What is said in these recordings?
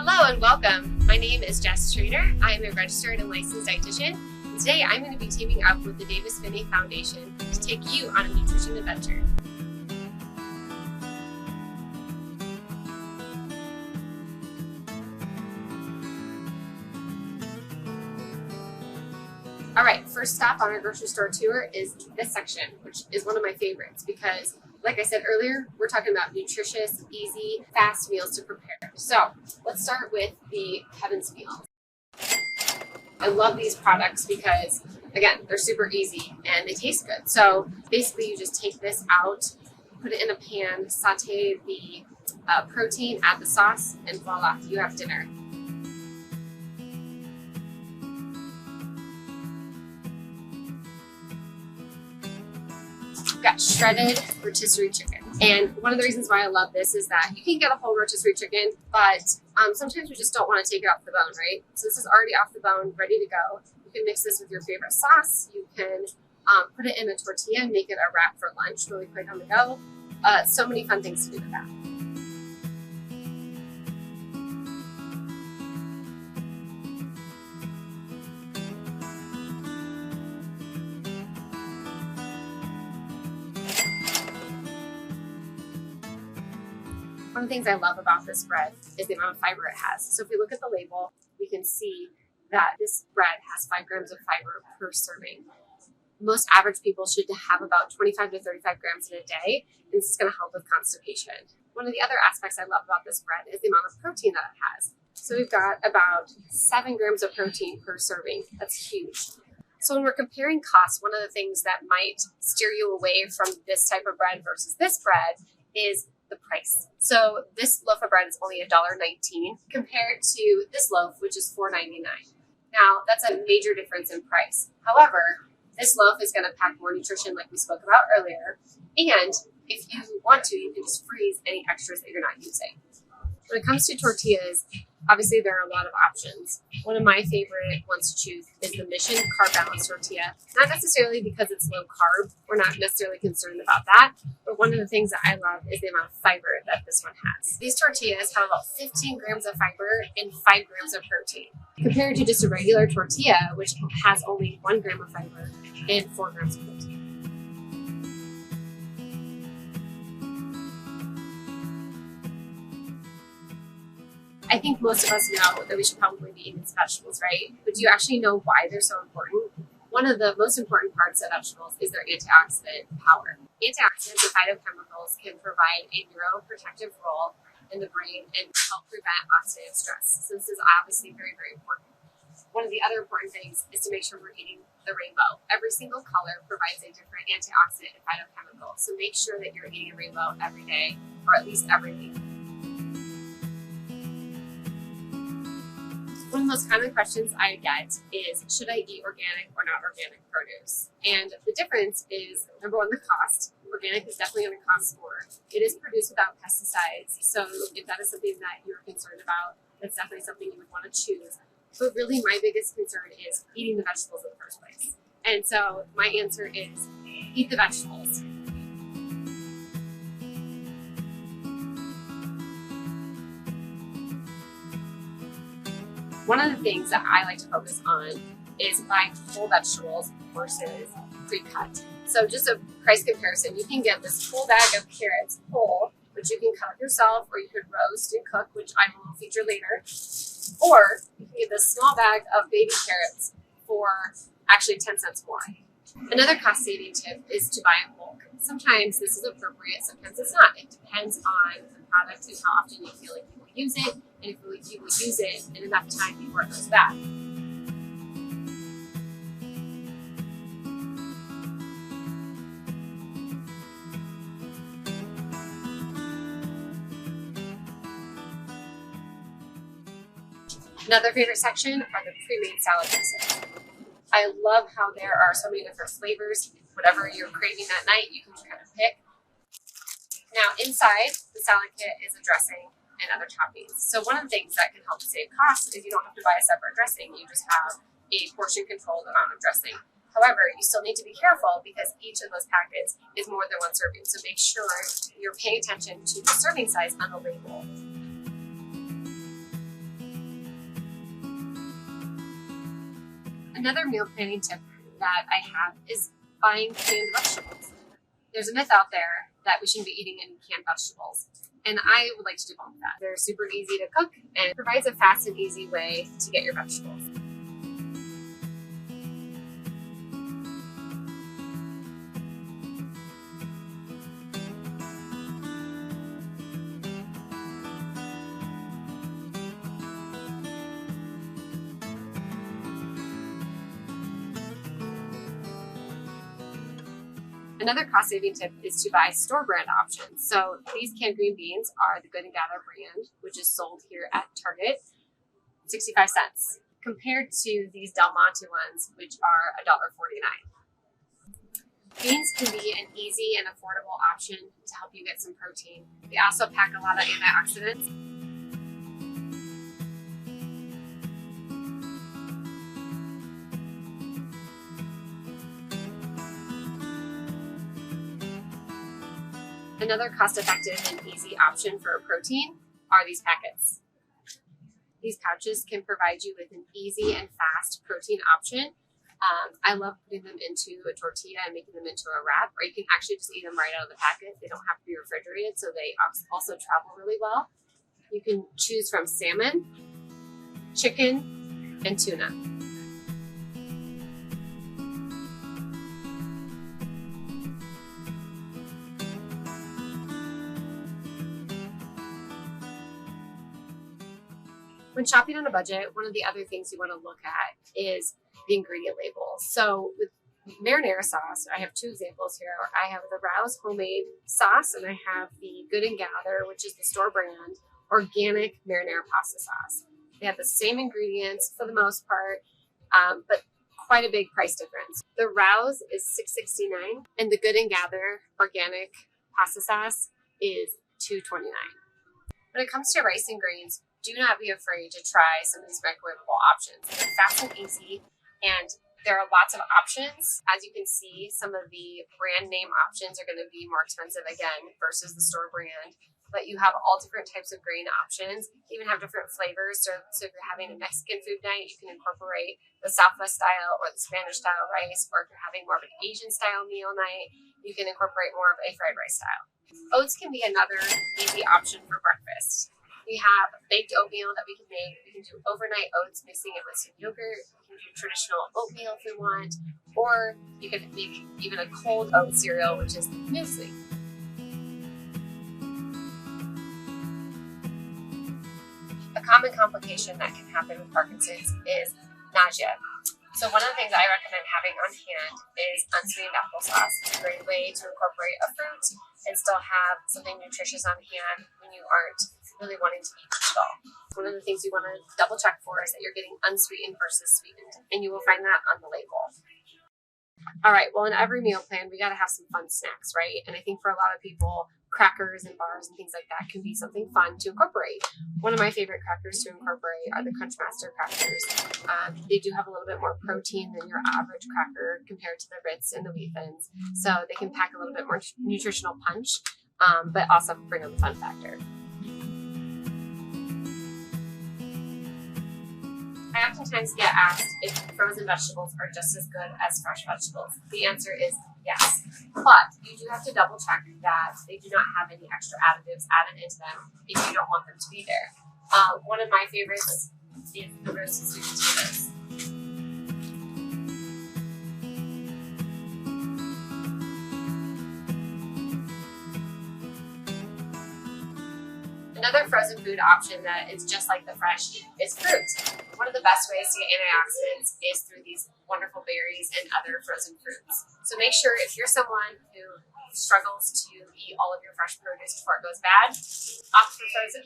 Hello and welcome. My name is Jess Trainer. I am a registered and licensed dietitian. And today I'm going to be teaming up with the Davis Finney Foundation to take you on a nutrition adventure. Alright, first stop on our grocery store tour is this section, which is one of my favorites because, like I said earlier, we're talking about nutritious, easy, fast meals to prepare. So let's start with the Heaven's Meal. I love these products because, again, they're super easy and they taste good. So basically you just take this out, put it in a pan, saute the protein, add the sauce, and voila, you have dinner. We've got shredded rotisserie chicken. And one of the reasons why I love this is that you can get a whole rotisserie chicken, but sometimes we just don't want to take it off the bone, right? So this is already off the bone, ready to go. You can mix this with your favorite sauce. You can put it in a tortilla and make it a wrap for lunch really quick on the go. So many fun things to do with that. One of the things I love about this bread is the amount of fiber it has. So if we look at the label, we can see that this bread has 5 grams of fiber per serving. Most average people should have about 25 to 35 grams in a day, and this is going to help with constipation. One of the other aspects I love about this bread is the amount of protein that it has. So we've got about 7 grams of protein per serving. That's huge. So when we're comparing costs, one of the things that might steer you away from this type of bread versus this bread is the price. So this loaf of bread is only $1.19 compared to this loaf, which is $4.99. Now that's a major difference in price. However, this loaf is going to pack more nutrition like we spoke about earlier. And if you want to, you can just freeze any extras that you're not using. When it comes to tortillas, obviously there are a lot of options. One of my favorite ones to choose is the Mission Carb Balance Tortilla. Not necessarily because it's low carb. We're not necessarily concerned about that. But one of the things that I love is the amount of fiber that this one has. These tortillas have about 15 grams of fiber and 5 grams of protein, compared to just a regular tortilla, which has only 1 gram of fiber and 4 grams of protein. I think most of us know that we should probably be eating vegetables, right? But do you actually know why they're so important? One of the most important parts of vegetables is their antioxidant power. Antioxidants and phytochemicals can provide a neuroprotective role in the brain and help prevent oxidative stress. So this is obviously very, very important. One of the other important things is to make sure we're eating the rainbow. Every single color provides a different antioxidant and phytochemical. So make sure that you're eating a rainbow every day, or at least every week. One of the most common questions I get is, should I eat organic or not organic produce? And the difference is, number one, the cost. Organic is definitely going to cost more. It is produced without pesticides. So if that is something that you're concerned about, that's definitely something you would want to choose. But really my biggest concern is eating the vegetables in the first place. And so my answer is, eat the vegetables. One of the things that I like to focus on is buying whole vegetables versus pre-cut. So just a price comparison, you can get this full bag of carrots whole, which you can cut yourself, or you could roast and cook, which I will feature later. Or you can get this small bag of baby carrots for actually 10 cents more. Another cost-saving tip is to buy in bulk. Sometimes this is appropriate, sometimes it's not. It depends on the product and how often you feel like you will use it, and if you will use it in enough time before it goes bad. Another favorite section are the pre-made salad mixes. I love how there are so many different flavors. Whatever you're craving that night, you can kind of pick. Now inside the salad kit is a dressing and other toppings. So one of the things that can help save costs is you don't have to buy a separate dressing. You just have a portion controlled amount of dressing. However, you still need to be careful because each of those packets is more than one serving. So make sure you're paying attention to the serving size on the label. Another meal planning tip that I have is buying canned vegetables. There's a myth out there that we shouldn't be eating any canned vegetables, and I would like to debunk that. They're super easy to cook and provides a fast and easy way to get your vegetables. Another cost-saving tip is to buy store brand options. So these canned green beans are the Good and Gather brand, which is sold here at Target, 65 cents, compared to these Del Monte ones, which are $1.49. Beans can be an easy and affordable option to help you get some protein. They also pack a lot of antioxidants. Another cost-effective and easy option for protein are these packets. These pouches can provide you with an easy and fast protein option. I love putting them into a tortilla and making them into a wrap, or you can actually just eat them right out of the packet. They don't have to be refrigerated, so they also travel really well. You can choose from salmon, chicken, and tuna. When shopping on a budget, one of the other things you want to look at is the ingredient labels. So with marinara sauce, I have two examples here. I have the Rouse homemade sauce, and I have the Good and Gather, which is the store brand, organic marinara pasta sauce. They have the same ingredients for the most part, but quite a big price difference. The Rouse is $6.69, and the Good and Gather organic pasta sauce is $2.29. When it comes to rice and grains, do not be afraid to try some of these microwavable options. They're fast and easy, and there are lots of options. As you can see, some of the brand name options are going to be more expensive again versus the store brand, but you have all different types of grain options. You even have different flavors. So if you're having a Mexican food night, you can incorporate the Southwest style or the Spanish style rice, or if you're having more of an Asian style meal night, you can incorporate more of a fried rice style. Oats can be another easy option for breakfast. We have baked oatmeal that we can make. We can do overnight oats, mixing it with some yogurt. We can do traditional oatmeal if we want, or you can make even a cold oat cereal, which is muesli. A common complication that can happen with Parkinson's is nausea. So one of the things I recommend having on hand is unsweetened applesauce. It's a great way to incorporate a fruit and still have something nutritious on hand when you aren't really wanting to eat much at all. One of the things you want to double check for is that you're getting unsweetened versus sweetened, and you will find that on the label. All right, well, in every meal plan, we got to have some fun snacks, right? And I think for a lot of people, crackers and bars and things like that can be something fun to incorporate. One of my favorite crackers to incorporate are the Crunchmaster crackers. They do have a little bit more protein than your average cracker compared to the Ritz and the Wheat Thins, so they can pack a little bit more nutritional punch, but also bring on the fun factor. I oftentimes get asked if frozen vegetables are just as good as fresh vegetables. The answer is yes, but you do have to double check that they do not have any extra additives added into them if you don't want them to be there. One of my favorites is the roasted sweet potatoes. Another frozen food option that is just like the fresh is fruit. One of the best ways to get antioxidants is through these wonderful berries and other frozen fruits. So make sure if you're someone who struggles to eat all of your fresh produce before it goes bad, opt for frozen.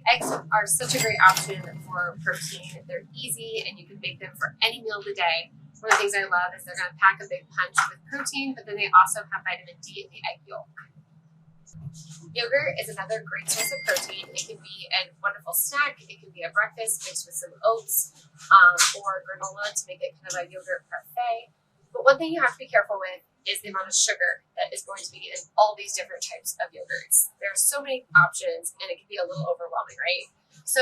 Eggs are such a great option for protein. They're easy and you can make them for any meal of the day. One of the things I love is they're going to pack a big punch with protein, but then they also have vitamin D in the egg yolk. Yogurt is another great source of protein. It can be a wonderful snack. It can be a breakfast mixed with some oats or granola to make it kind of a yogurt parfait. But one thing you have to be careful with is the amount of sugar that is going to be in all these different types of yogurts. There are so many options and it can be a little overwhelming, right? So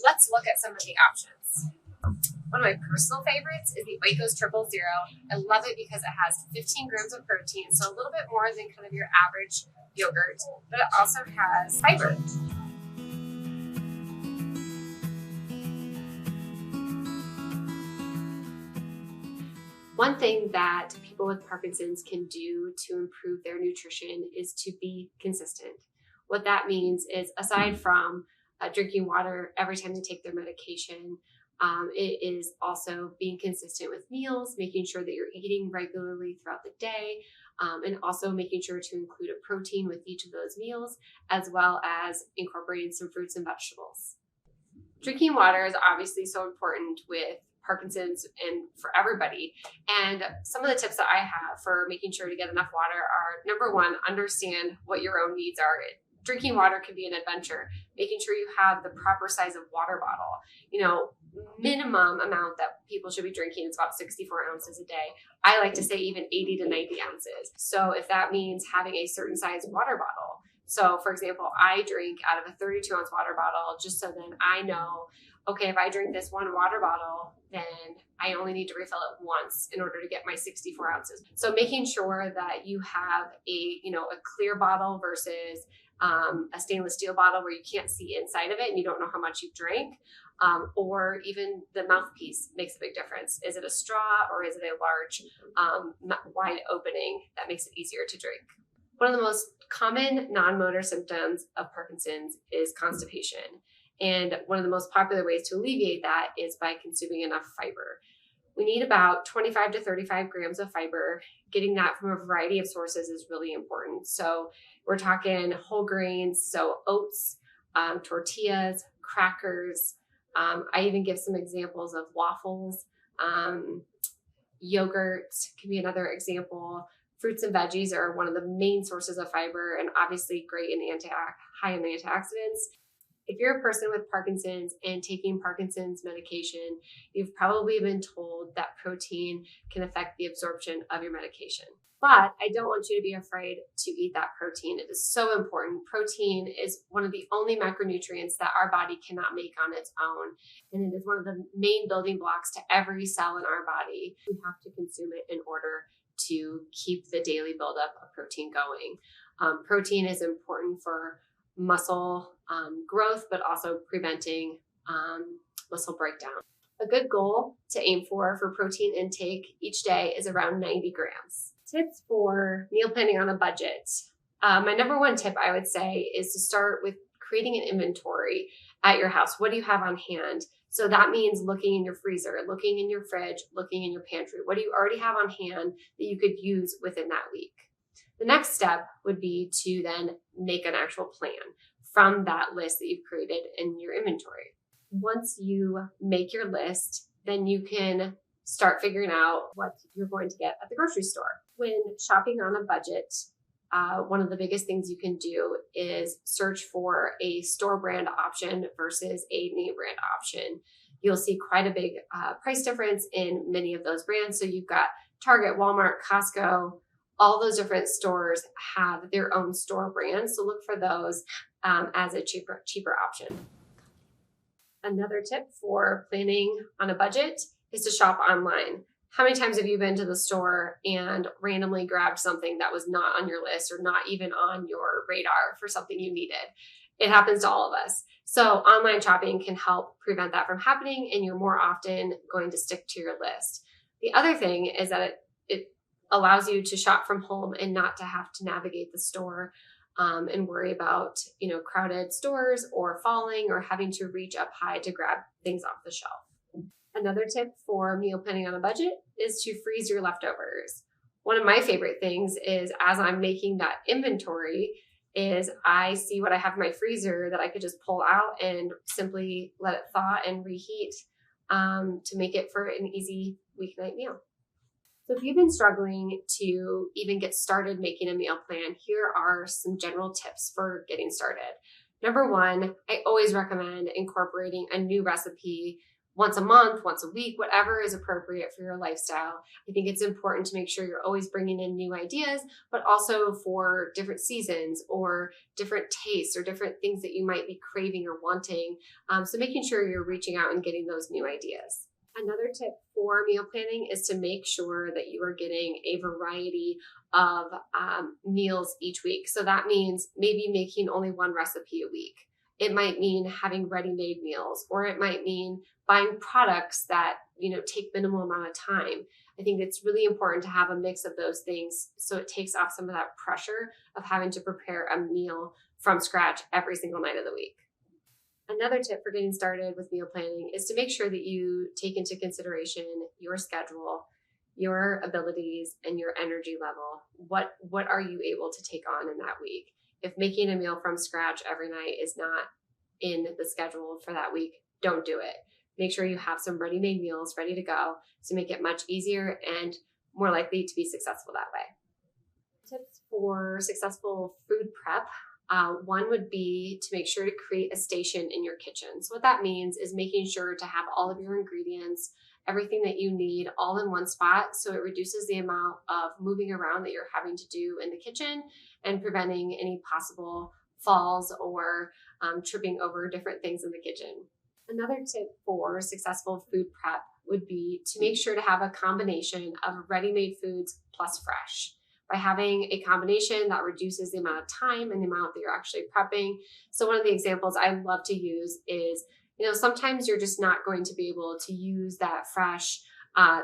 let's look at some of the options. One of my personal favorites is the Oikos Triple Zero. I love it because it has 15 grams of protein, so a little bit more than kind of your average yogurt, but it also has fiber. One thing that people with Parkinson's can do to improve their nutrition is to be consistent. What that means is, aside from drinking water every time they take their medication, it is also being consistent with meals, making sure that you're eating regularly throughout the day, and also making sure to include a protein with each of those meals, as well as incorporating some fruits and vegetables. Drinking water is obviously so important with Parkinson's and for everybody. And some of the tips that I have for making sure to get enough water are, number one, understand what your own needs are. Drinking water can be an adventure. Making sure you have the proper size of water bottle. Minimum amount that people should be drinking is about 64 ounces a day. I like to say even 80 to 90 ounces. So if that means having a certain size water bottle. So for example, I drink out of a 32-ounce water bottle just so then I know, okay, if I drink this one water bottle, then I only need to refill it once in order to get my 64 ounces. So making sure that you have a clear bottle versus a stainless steel bottle where you can't see inside of it and you don't know how much you drank, or even the mouthpiece makes a big difference. Is it a straw or is it a large, wide opening that makes it easier to drink? One of the most common non-motor symptoms of Parkinson's is constipation. And one of the most popular ways to alleviate that is by consuming enough fiber. We need about 25 to 35 grams of fiber. Getting that from a variety of sources is really important. So we're talking whole grains, so oats, tortillas, crackers. I even give some examples of waffles. Yogurt can be another example. Fruits and veggies are one of the main sources of fiber and obviously great in high in antioxidants. If you're a person with Parkinson's and taking Parkinson's medication, you've probably been told that protein can affect the absorption of your medication. But I don't want you to be afraid to eat that protein. It is so important. Protein is one of the only macronutrients that our body cannot make on its own. And it is one of the main building blocks to every cell in our body. We have to consume it in order to keep the daily buildup of protein going. Protein is important for muscle growth, but also preventing muscle breakdown. A good goal to aim for protein intake each day is around 90 grams. Tips for meal planning on a budget. My number one tip I would say is to start with creating an inventory at your house. What do you have on hand? So that means looking in your freezer, looking in your fridge, looking in your pantry. What do you already have on hand that you could use within that week? The next step would be to then make an actual plan from that list that you've created in your inventory. Once you make your list, then you can start figuring out what you're going to get at the grocery store. When shopping on a budget, one of the biggest things you can do is search for a store brand option versus a name brand option. You'll see quite a big price difference in many of those brands. So you've got Target, Walmart, Costco, all those different stores have their own store brands. So look for those as a cheaper option. Another tip for planning on a budget is to shop online. How many times have you been to the store and randomly grabbed something that was not on your list or not even on your radar for something you needed? It happens to all of us. So online shopping can help prevent that from happening, and you're more often going to stick to your list. The other thing is that it allows you to shop from home and not to have to navigate the store and worry about, crowded stores or falling or having to reach up high to grab things off the shelf. Another tip for meal planning on a budget is to freeze your leftovers. One of my favorite things is, as I'm making that inventory, is I see what I have in my freezer that I could just pull out and simply let it thaw and reheat to make it for an easy weeknight meal. So if you've been struggling to even get started making a meal plan, here are some general tips for getting started. Number one, I always recommend incorporating a new recipe once a month, once a week, whatever is appropriate for your lifestyle. I think it's important to make sure you're always bringing in new ideas, but also for different seasons or different tastes or different things that you might be craving or wanting. So making sure you're reaching out and getting those new ideas. Another tip for meal planning is to make sure that you are getting a variety of meals each week. So that means maybe making only one recipe a week. It might mean having ready-made meals, or it might mean buying products that, take minimal amount of time. I think it's really important to have a mix of those things so it takes off some of that pressure of having to prepare a meal from scratch every single night of the week. Another tip for getting started with meal planning is to make sure that you take into consideration your schedule, your abilities, and your energy level. What are you able to take on in that week? If making a meal from scratch every night is not in the schedule for that week, don't do it. Make sure you have some ready-made meals ready to go to make it much easier and more likely to be successful that way. Tips for successful food prep. One would be to make sure to create a station in your kitchen. So what that means is making sure to have all of your ingredients, everything that you need all in one spot, so it reduces the amount of moving around that you're having to do in the kitchen and preventing any possible falls or tripping over different things in the kitchen. Another tip for successful food prep would be to make sure to have a combination of ready-made foods plus fresh. By having a combination, that reduces the amount of time and the amount that you're actually prepping. So one of the examples I love to use is, sometimes you're just not going to be able to use that fresh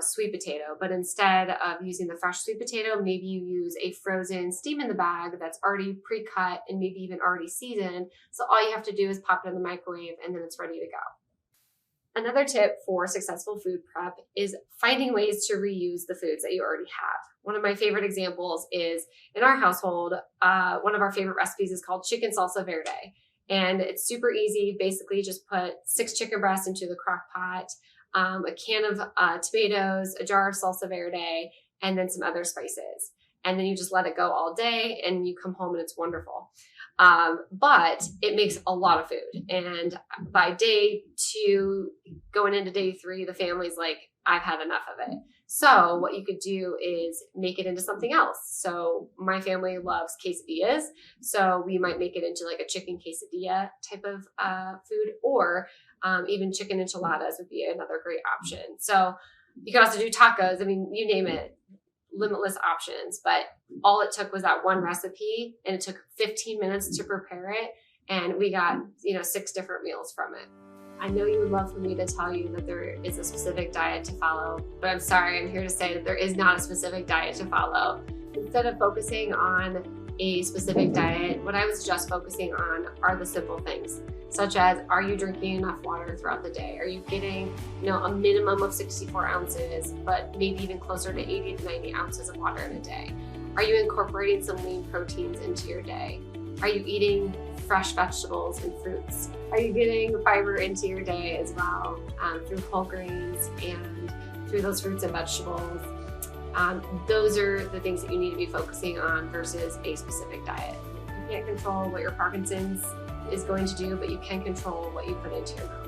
sweet potato, but instead of using the fresh sweet potato, maybe you use a frozen steam in the bag that's already pre-cut and maybe even already seasoned. So all you have to do is pop it in the microwave and then it's ready to go. Another tip for successful food prep is finding ways to reuse the foods that you already have. One of my favorite examples is in our household, one of our favorite recipes is called chicken salsa verde. And it's super easy. Basically, just put 6 chicken breasts into the crock pot, a can of tomatoes, a jar of salsa verde, and then some other spices. And then you just let it go all day and you come home and it's wonderful. But it makes a lot of food. And by day 2, going into day 3, the family's like, I've had enough of it. So what you could do is make it into something else. So my family loves quesadillas. So we might make it into like a chicken quesadilla type of food, or even chicken enchiladas would be another great option. So you can also do tacos. I mean, you name it. Limitless options, but all it took was that one recipe and it took 15 minutes to prepare it, and we got 6 different meals from it. I know you would love for me to tell you that there is a specific diet to follow, but I'm sorry, I'm here to say that there is not a specific diet to follow. Instead of focusing on a specific diet, what I was just focusing on are the simple things, such as, are you drinking enough water throughout the day? Are you getting, a minimum of 64 ounces, but maybe even closer to 80 to 90 ounces of water in a day? Are you incorporating some lean proteins into your day? Are you eating fresh vegetables and fruits? Are you getting fiber into your day as well through whole grains and through those fruits and vegetables? Those are the things that you need to be focusing on versus a specific diet. You can't control what your Parkinson's is going to do, but you can control what you put into your mouth.